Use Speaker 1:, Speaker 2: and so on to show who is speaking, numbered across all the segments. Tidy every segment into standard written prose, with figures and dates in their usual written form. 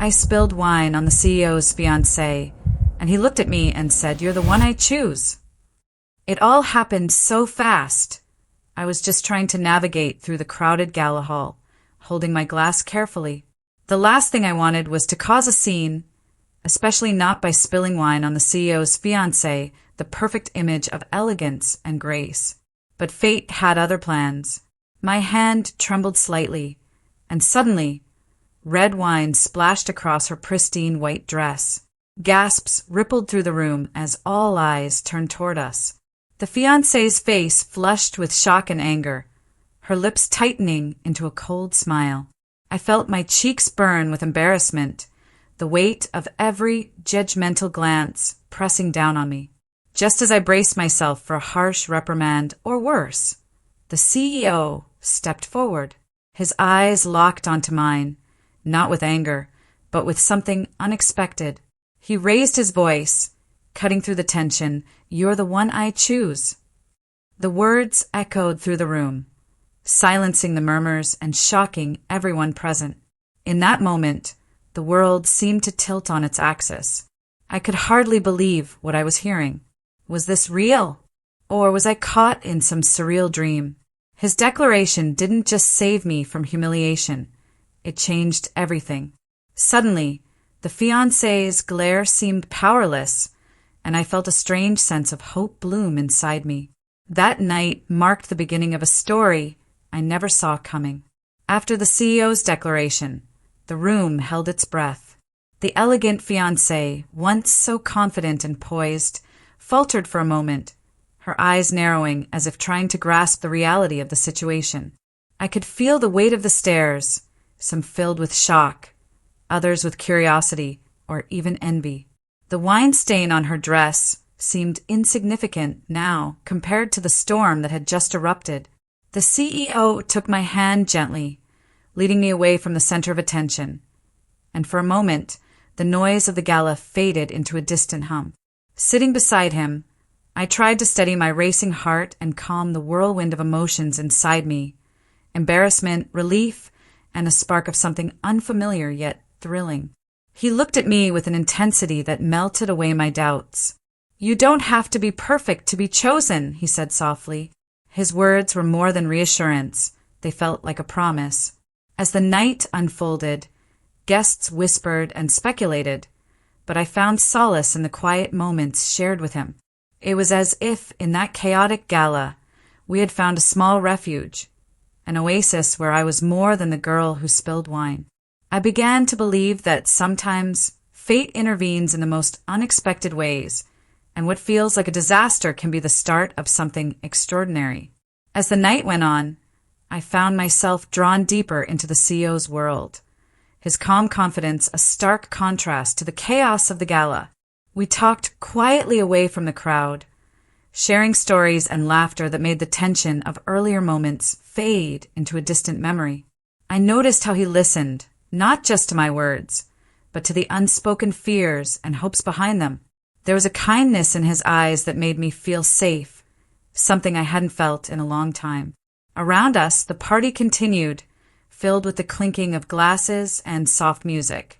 Speaker 1: I spilled wine on the CEO's fiancée, and he looked at me and said, "You're the one I choose." It all happened so fast. I was just trying to navigate through the crowded gala hall, holding my glass carefully. The last thing I wanted was to cause a scene, especially not by spilling wine on the CEO's fiancée, the perfect image of elegance and grace. But fate had other plans. My hand trembled slightly, and suddenly, red wine splashed across her pristine white dress. Gasps rippled through the room as all eyes turned toward us. The fiancée's face flushed with shock and anger, her lips tightening into a cold smile. I felt my cheeks burn with embarrassment, the weight of every judgmental glance pressing down on me. Just as I braced myself for a harsh reprimand, or worse, the CEO stepped forward. His eyes locked onto mine, not with anger, but with something unexpected. He raised his voice, cutting through the tension, "You're the one I choose." The words echoed through the room, silencing the murmurs and shocking everyone present. In that moment, the world seemed to tilt on its axis. I could hardly believe what I was hearing. Was this real? Or was I caught in some surreal dream? His declaration didn't just save me from humiliation. It changed everything. Suddenly, the fiancée's glare seemed powerless, and I felt a strange sense of hope bloom inside me. That night marked the beginning of a story I never saw coming. After the CEO's declaration, the room held its breath. The elegant fiancée, once so confident and poised, faltered for a moment, her eyes narrowing as if trying to grasp the reality of the situation. I could feel the weight of the stares, some filled with shock, others with curiosity or even envy. The wine stain on her dress seemed insignificant now compared to the storm that had just erupted. The CEO took my hand gently, leading me away from the center of attention, and for a moment, the noise of the gala faded into a distant hum. Sitting beside him, I tried to steady my racing heart and calm the whirlwind of emotions inside me, embarrassment, relief, and a spark of something unfamiliar yet thrilling. He looked at me with an intensity that melted away my doubts. "You don't have to be perfect to be chosen," he said softly. His words were more than reassurance. They felt like a promise. As the night unfolded, guests whispered and speculated, but I found solace in the quiet moments shared with him. It was as if, in that chaotic gala, we had found a small refuge, an oasis where I was more than the girl who spilled wine. I began to believe that sometimes fate intervenes in the most unexpected ways, and what feels like a disaster can be the start of something extraordinary. As the night went on, I found myself drawn deeper into the CEO's world, his calm confidence a stark contrast to the chaos of the gala. We talked quietly away from the crowd, sharing stories and laughter that made the tension of earlier moments fade into a distant memory. I noticed how he listened, not just to my words, but to the unspoken fears and hopes behind them. There was a kindness in his eyes that made me feel safe, something I hadn't felt in a long time. Around us, the party continued, filled with the clinking of glasses and soft music,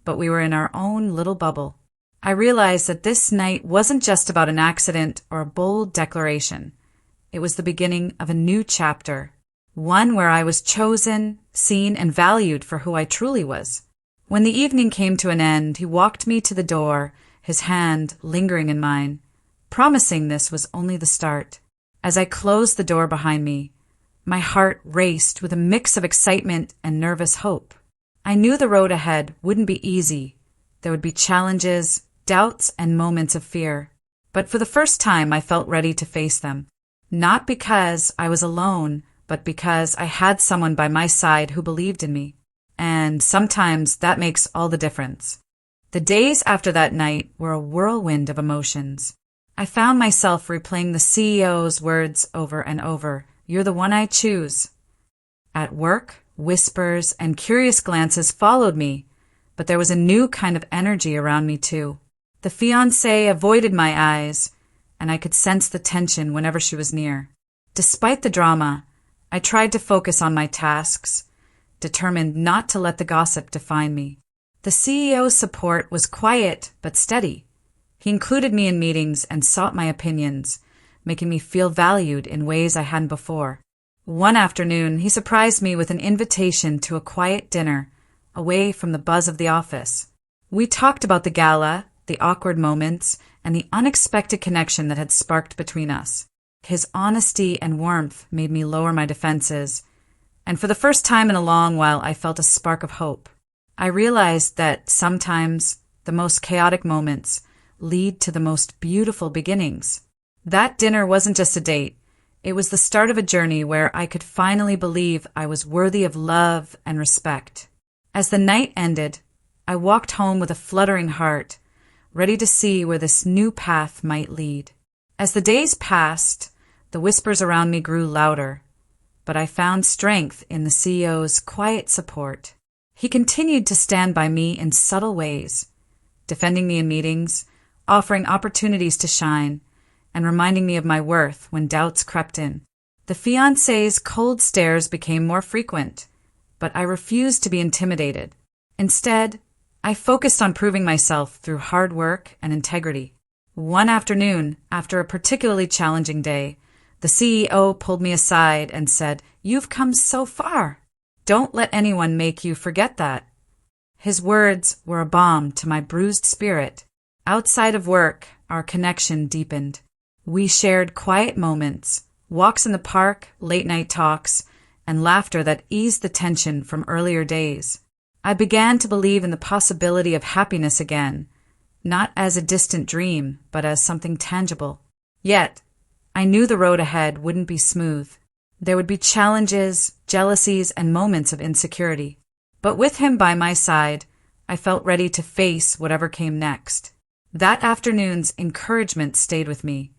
Speaker 1: but we were in our own little bubble. I realized that this night wasn't just about an accident or a bold declaration. It was the beginning of a new chapter, one where I was chosen, seen, and valued for who I truly was. When the evening came to an end, he walked me to the door, his hand lingering in mine, promising this was only the start. As I closed the door behind me, my heart raced with a mix of excitement and nervous hope. I knew the road ahead wouldn't be easy. There would be challenges, doubts, and moments of fear. But for the first time, I felt ready to face them. Not because I was alone, but because I had someone by my side who believed in me. And sometimes that makes all the difference. The days after that night were a whirlwind of emotions. I found myself replaying the CEO's words over and over. "You're the one I choose." At work, whispers and curious glances followed me, but there was a new kind of energy around me too. The fiancée avoided my eyes, and I could sense the tension whenever she was near. Despite the drama, I tried to focus on my tasks, determined not to let the gossip define me. The CEO's support was quiet but steady. He included me in meetings and sought my opinions, making me feel valued in ways I hadn't before. One afternoon, he surprised me with an invitation to a quiet dinner, away from the buzz of the office. We talked about the gala, the awkward moments, and the unexpected connection that had sparked between us. His honesty and warmth made me lower my defenses, and for the first time in a long while I felt a spark of hope. I realized that sometimes the most chaotic moments lead to the most beautiful beginnings. That dinner wasn't just a date. It was the start of a journey where I could finally believe I was worthy of love and respect. As the night ended, I walked home with a fluttering heart, ready to see where this new path might lead. As the days passed, the whispers around me grew louder, but I found strength in the CEO's quiet support. He continued to stand by me in subtle ways, defending me in meetings, offering opportunities to shine, and reminding me of my worth when doubts crept in. The fiancé's cold stares became more frequent, but I refused to be intimidated. Instead, I focused on proving myself through hard work and integrity. One afternoon, after a particularly challenging day, the CEO pulled me aside and said, "You've come so far. Don't let anyone make you forget that." His words were a balm to my bruised spirit. Outside of work, our connection deepened. We shared quiet moments, walks in the park, late-night talks, and laughter that eased the tension from earlier days. I began to believe in the possibility of happiness again, not as a distant dream, but as something tangible. Yet, I knew the road ahead wouldn't be smooth. There would be challenges, jealousies, and moments of insecurity. But with him by my side, I felt ready to face whatever came next. That afternoon's encouragement stayed with me,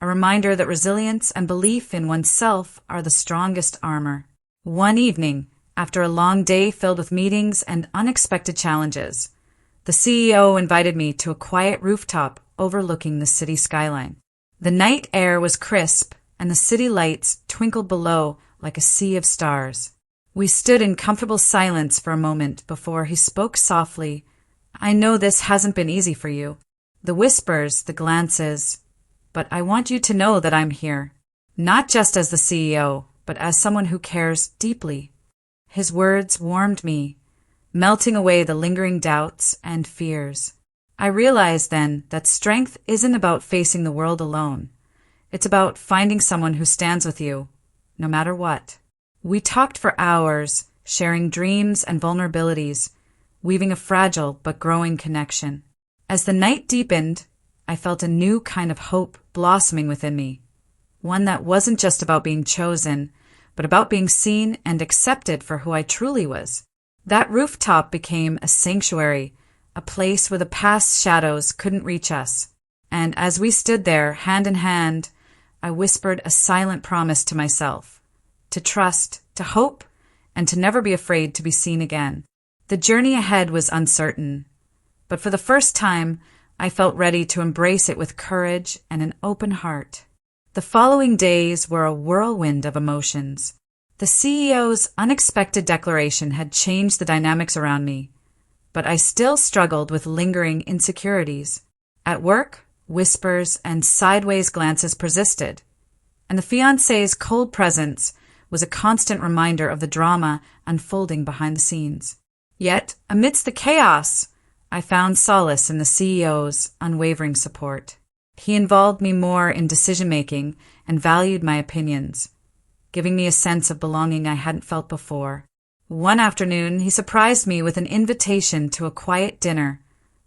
Speaker 1: a reminder that resilience and belief in oneself are the strongest armor. One evening, after a long day filled with meetings and unexpected challenges, the CEO invited me to a quiet rooftop overlooking the city skyline. The night air was crisp, and the city lights twinkled below like a sea of stars. We stood in comfortable silence for a moment before he spoke softly. "I know this hasn't been easy for you." The whispers, the glances, "But I want you to know that I'm here, not just as the CEO, but as someone who cares deeply." His words warmed me, melting away the lingering doubts and fears. I realized then that strength isn't about facing the world alone. It's about finding someone who stands with you, no matter what. We talked for hours, sharing dreams and vulnerabilities, weaving a fragile but growing connection. As the night deepened, I felt a new kind of hope blossoming within me, one that wasn't just about being chosen, but about being seen and accepted for who I truly was. That rooftop became a sanctuary, a place where the past shadows couldn't reach us. And as we stood there, hand in hand, I whispered a silent promise to myself, to trust, to hope, and to never be afraid to be seen again. The journey ahead was uncertain, but for the first time, I felt ready to embrace it with courage and an open heart. The following days were a whirlwind of emotions. The CEO's unexpected declaration had changed the dynamics around me, but I still struggled with lingering insecurities. At work, whispers and sideways glances persisted, and the fiancé's cold presence was a constant reminder of the drama unfolding behind the scenes. Yet, amidst the chaos, I found solace in the CEO's unwavering support. He involved me more in decision-making and valued my opinions, giving me a sense of belonging I hadn't felt before. One afternoon, he surprised me with an invitation to a quiet dinner,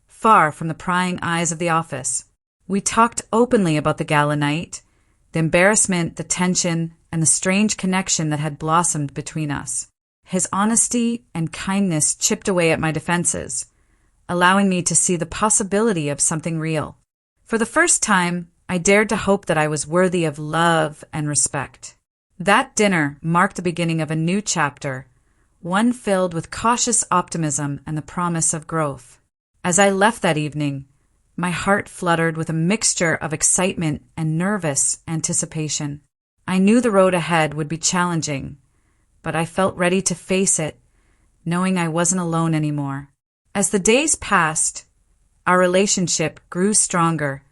Speaker 1: far from the prying eyes of the office. We talked openly about the gala night, the embarrassment, the tension, and the strange connection that had blossomed between us. His honesty and kindness chipped away at my defenses, allowing me to see the possibility of something real. For the first time, I dared to hope that I was worthy of love and respect. That dinner marked the beginning of a new chapter, one filled with cautious optimism and the promise of growth. As I left that evening, my heart fluttered with a mixture of excitement and nervous anticipation. I knew the road ahead would be challenging, but I felt ready to face it, knowing I wasn't alone anymore. As the days passed, our relationship grew stronger,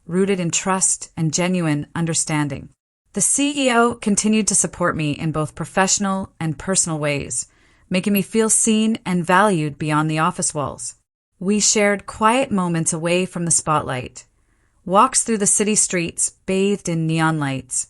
Speaker 1: rooted in trust and genuine understanding. The CEO continued to support me in both professional and personal ways, making me feel seen and valued beyond the office walls. We shared quiet moments away from the spotlight, walks through the city streets bathed in neon lights,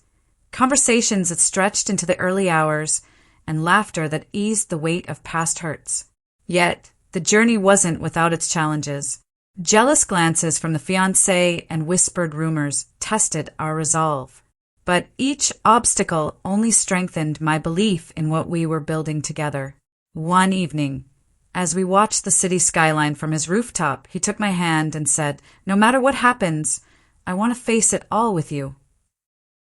Speaker 1: conversations that stretched into the early hours, and laughter that eased the weight of past hurts. Yet, the journey wasn't without its challenges. Jealous glances from the fiancé and whispered rumors tested our resolve. But each obstacle only strengthened my belief in what we were building together. One evening, as we watched the city skyline from his rooftop, he took my hand and said, "No matter what happens, I want to face it all with you."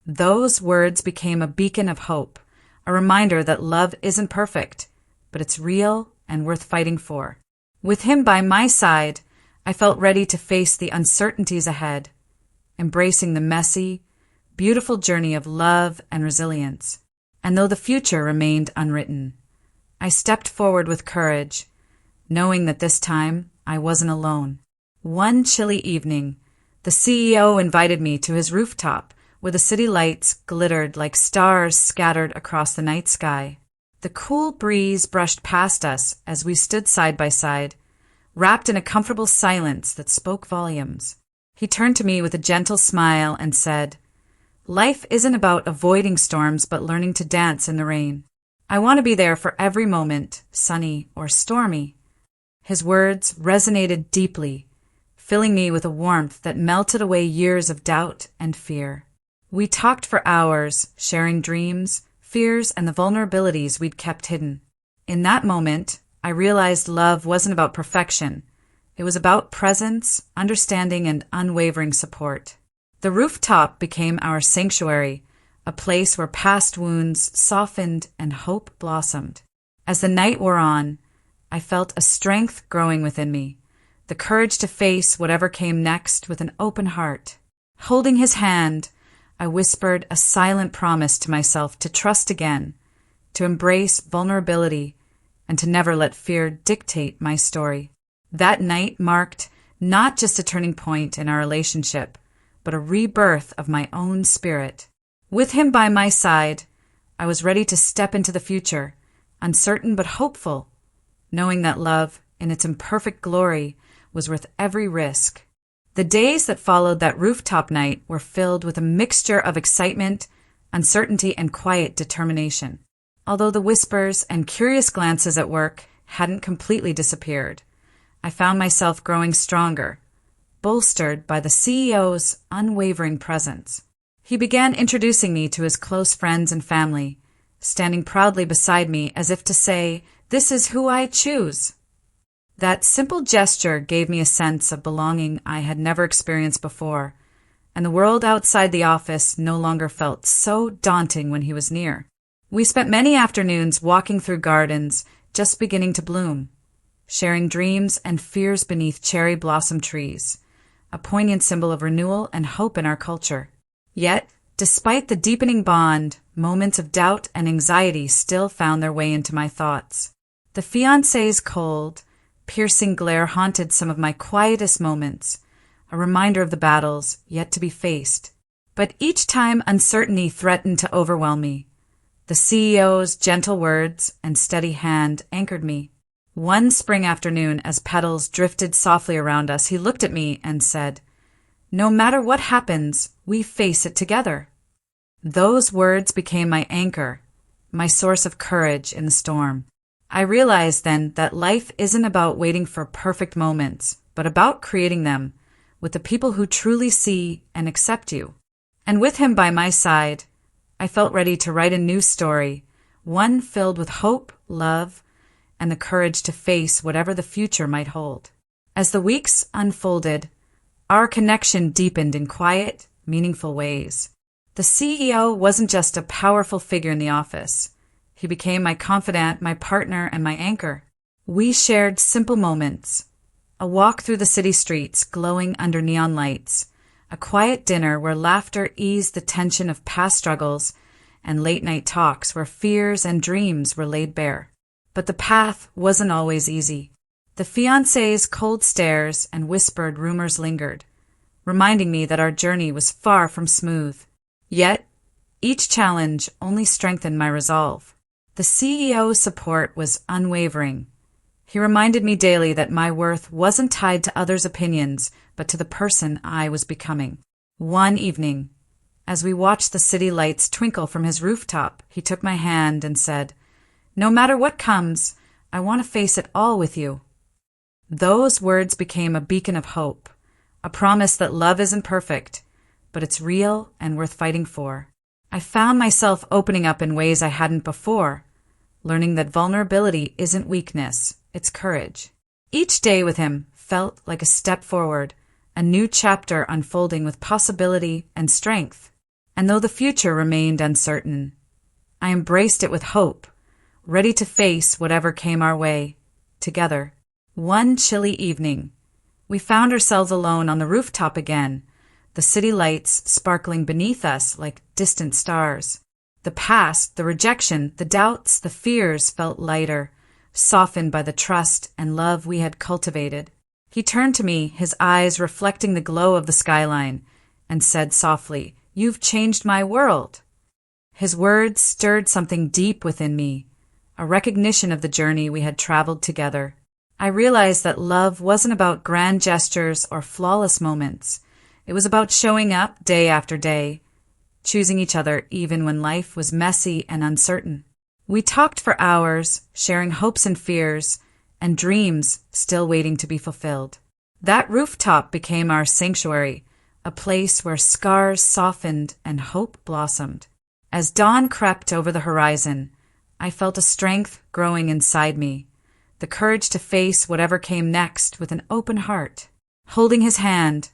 Speaker 1: Those words became a beacon of hope, a reminder that love isn't perfect, but it's real and worth fighting for. With him by my side, I felt ready to face the uncertainties ahead, embracing the messy, beautiful journey of love and resilience. And though the future remained unwritten, I stepped forward with courage, knowing that this time I wasn't alone. One chilly evening, the CEO invited me to his rooftop, where the city lights glittered like stars scattered across the night sky. The cool breeze brushed past us as we stood side by side, wrapped in a comfortable silence that spoke volumes. He turned to me with a gentle smile and said, "Life isn't about avoiding storms but learning to dance in the rain. I want to be there for every moment, sunny or stormy." His words resonated deeply, filling me with a warmth that melted away years of doubt and fear. We talked for hours, sharing dreams, fears, and the vulnerabilities we'd kept hidden. In that moment, I realized love wasn't about perfection. It was about presence, understanding, and unwavering support. The rooftop became our sanctuary, a place where past wounds softened and hope blossomed. As the night wore on, I felt a strength growing within me, the courage to face whatever came next with an open heart. Holding his hand, I whispered a silent promise to myself to trust again, to embrace vulnerability, and to never let fear dictate my story. That night marked not just a turning point in our relationship, but a rebirth of my own spirit. With him by my side, I was ready to step into the future, uncertain but hopeful, knowing that love, in its imperfect glory, was worth every risk. The days that followed that rooftop night were filled with a mixture of excitement, uncertainty, and quiet determination. Although the whispers and curious glances at work hadn't completely disappeared, I found myself growing stronger, bolstered by the CEO's unwavering presence. He began introducing me to his close friends and family, standing proudly beside me as if to say, "This is who I choose." That simple gesture gave me a sense of belonging I had never experienced before, and the world outside the office no longer felt so daunting when he was near. We spent many afternoons walking through gardens just beginning to bloom, sharing dreams and fears beneath cherry blossom trees, a poignant symbol of renewal and hope in our culture. Yet, despite the deepening bond, moments of doubt and anxiety still found their way into my thoughts. The fiancé's cold, piercing glare haunted some of my quietest moments, a reminder of the battles yet to be faced. But each time uncertainty threatened to overwhelm me, the CEO's gentle words and steady hand anchored me. One spring afternoon, as petals drifted softly around us, he looked at me and said, "No matter what happens, we face it together." Those words became my anchor, my source of courage in the storm. I realized then that life isn't about waiting for perfect moments, but about creating them with the people who truly see and accept you. And with him by my side, I felt ready to write a new story, one filled with hope, love, and the courage to face whatever the future might hold. As the weeks unfolded, our connection deepened in quiet, meaningful ways. The CEO wasn't just a powerful figure in the office. He became my confidant, my partner, and my anchor. We shared simple moments, a walk through the city streets glowing under neon lights, a quiet dinner where laughter eased the tension of past struggles, and late-night talks where fears and dreams were laid bare. But the path wasn't always easy. The fiancé's cold stares and whispered rumors lingered, reminding me that our journey was far from smooth. Yet, each challenge only strengthened my resolve. The CEO's support was unwavering. He reminded me daily that my worth wasn't tied to others' opinions, but to the person I was becoming. One evening, as we watched the city lights twinkle from his rooftop, he took my hand and said, "No matter what comes, I want to face it all with you." Those words became a beacon of hope, a promise that love isn't perfect, but it's real and worth fighting for. I found myself opening up in ways I hadn't before, learning that vulnerability isn't weakness, it's courage. Each day with him felt like a step forward, a new chapter unfolding with possibility and strength. And though the future remained uncertain, I embraced it with hope, ready to face whatever came our way, together. One chilly evening, we found ourselves alone on the rooftop again, the city lights sparkling beneath us like distant stars. The past, the rejection, the doubts, the fears felt lighter, softened by the trust and love we had cultivated. He turned to me, his eyes reflecting the glow of the skyline, and said softly, "You've changed my world." His words stirred something deep within me, a recognition of the journey we had traveled together. I realized that love wasn't about grand gestures or flawless moments. It was about showing up day after day, choosing each other even when life was messy and uncertain. We talked for hours, sharing hopes and fears, and dreams still waiting to be fulfilled. That rooftop became our sanctuary, a place where scars softened and hope blossomed. As dawn crept over the horizon, I felt a strength growing inside me, the courage to face whatever came next with an open heart. Holding his hand,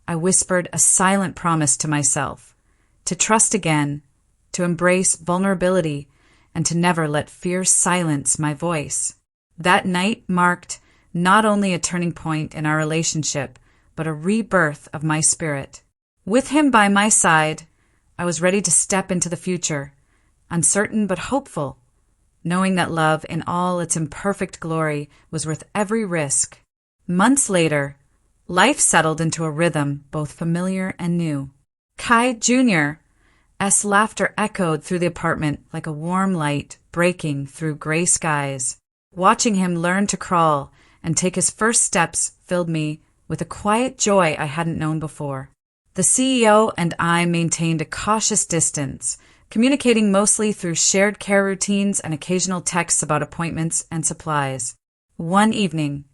Speaker 1: I whispered a silent promise to myself, to trust again, to embrace vulnerability, and to never let fear silence my voice. That night marked not only a turning point in our relationship, but a rebirth of my spirit. With him by my side, I was ready to step into the future, uncertain but hopeful, knowing that love in all its imperfect glory was worth every risk. Months later, life settled into a rhythm both familiar and new. Kai Jr.'s laughter echoed through the apartment like a warm light breaking through gray skies. Watching him learn to crawl and take his first steps filled me with a quiet joy I hadn't known before. The CEO and I maintained a cautious distance, communicating mostly through shared care routines and occasional texts about appointments and supplies. One evening,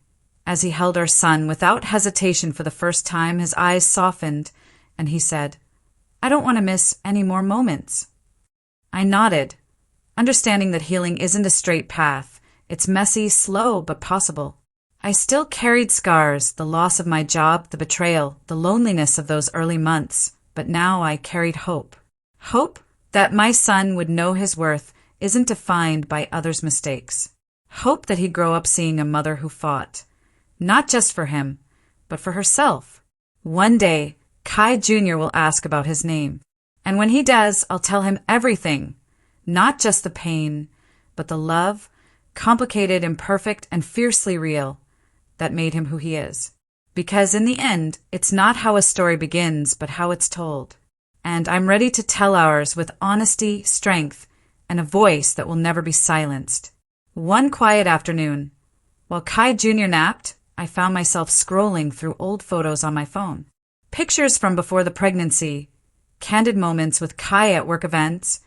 Speaker 1: as he held our son without hesitation for the first time, his eyes softened, and he said, "I don't want to miss any more moments." I nodded, understanding that healing isn't a straight path. It's messy, slow, but possible. I still carried scars, the loss of my job, the betrayal, the loneliness of those early months, but now I carried hope. Hope that my son would know his worth isn't defined by others' mistakes. Hope that he'd grow up seeing a mother who fought, not just for him, but for herself. One day, Kai Jr. will ask about his name, and when he does, I'll tell him everything, not just the pain, but the love, complicated, imperfect, and fiercely real, that made him who he is. Because in the end, it's not how a story begins, but how it's told. And I'm ready to tell ours with honesty, strength, and a voice that will never be silenced. One quiet afternoon, while Kai Jr. napped, I found myself scrolling through old photos on my phone. Pictures from before the pregnancy, candid moments with Kai at work events,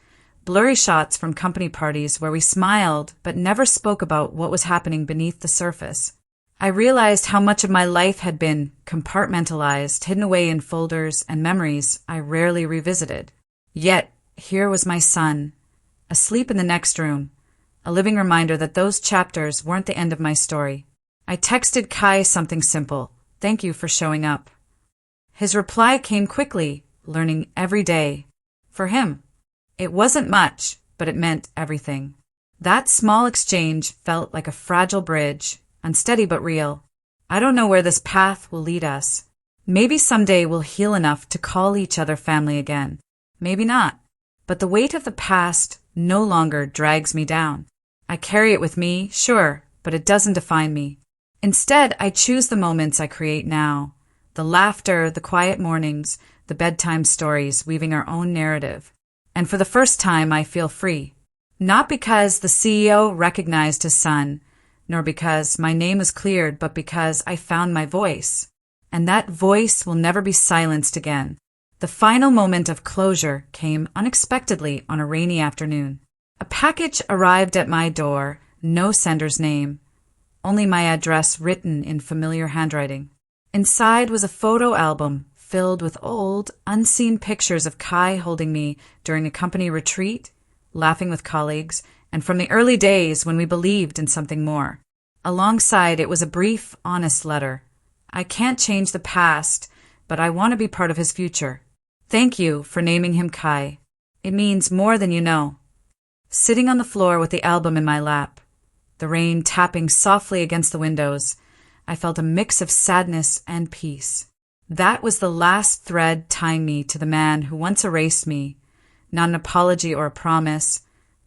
Speaker 1: blurry shots from company parties where we smiled but never spoke about what was happening beneath the surface. I realized how much of my life had been compartmentalized, hidden away in folders and memories I rarely revisited. Yet, here was my son, asleep in the next room, a living reminder that those chapters weren't the end of my story. I texted Kai something simple, "Thank you for showing up." His reply came quickly, learning every day. For him, it wasn't much, but it meant everything. That small exchange felt like a fragile bridge, unsteady but real. I don't know where this path will lead us. Maybe someday we'll heal enough to call each other family again. Maybe not. But the weight of the past no longer drags me down. I carry it with me, sure, but it doesn't define me. Instead, I choose the moments I create now. The laughter, the quiet mornings, the bedtime stories, weaving our own narrative. And for the first time, I feel free. Not because the CEO recognized his son, nor because my name is cleared, but because I found my voice. And that voice will never be silenced again. The final moment of closure came unexpectedly on a rainy afternoon. A package arrived at my door, no sender's name, only my address written in familiar handwriting. Inside was a photo album filled with old, unseen pictures of Kai holding me during a company retreat, laughing with colleagues, and from the early days when we believed in something more. Alongside it was a brief, honest letter. I can't change the past, but I want to be part of his future. Thank you for naming him Kai. It means more than you know. Sitting on the floor with the album in my lap, the rain tapping softly against the windows, I felt a mix of sadness and peace. That was the last thread tying me to the man who once erased me, not an apology or a promise,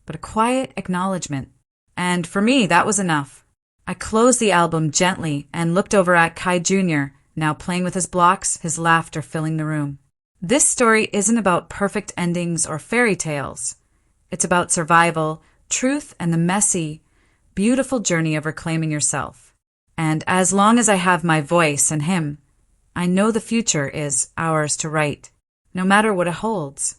Speaker 1: but a quiet acknowledgement. And for me, that was enough. I closed the album gently and looked over at Kai Jr., now playing with his blocks, his laughter filling the room. This story isn't about perfect endings or fairy tales. It's about survival, truth, and the messy, beautiful journey of reclaiming yourself. And as long as I have my voice and him, I know the future is ours to write, no matter what it holds.